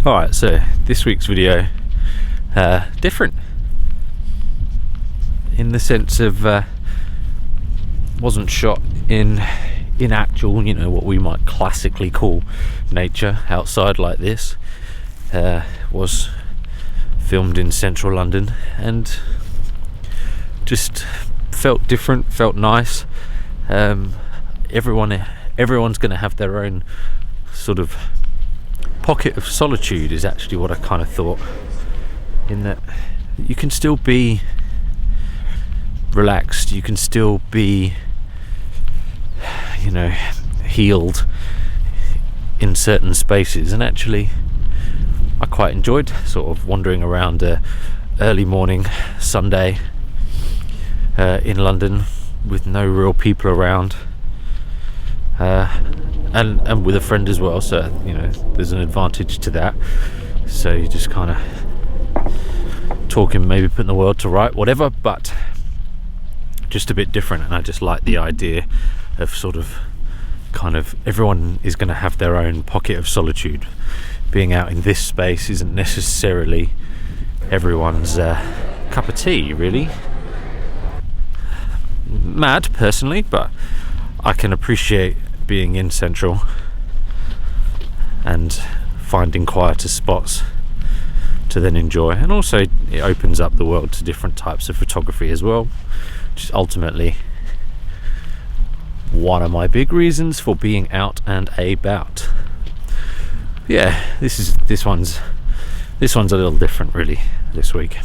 Alright, so this week's video, different in the sense of wasn't shot in actual, what we might classically call nature outside like this. Was filmed in central London and just felt different, felt nice. Everyone's going to have their own sort of pocket of solitude is actually what I kind of thought, in that you can still be relaxed, you can still be healed in certain spaces. And actually I quite enjoyed sort of wandering around early morning Sunday in London with no real people around, and with a friend as well, so there's an advantage to that. So you just kind of talking, maybe putting the world to right, whatever, but just a bit different. And I just like the idea of sort of kind of everyone is going to have their own pocket of solitude. Being out in this space isn't necessarily everyone's cup of tea, really. Mad personally, but I can appreciate being in central and finding quieter spots to then enjoy. And also it opens up the world to different types of photography as well, which is ultimately one of my big reasons for being out and about. Yeah, this one's a little different really this week.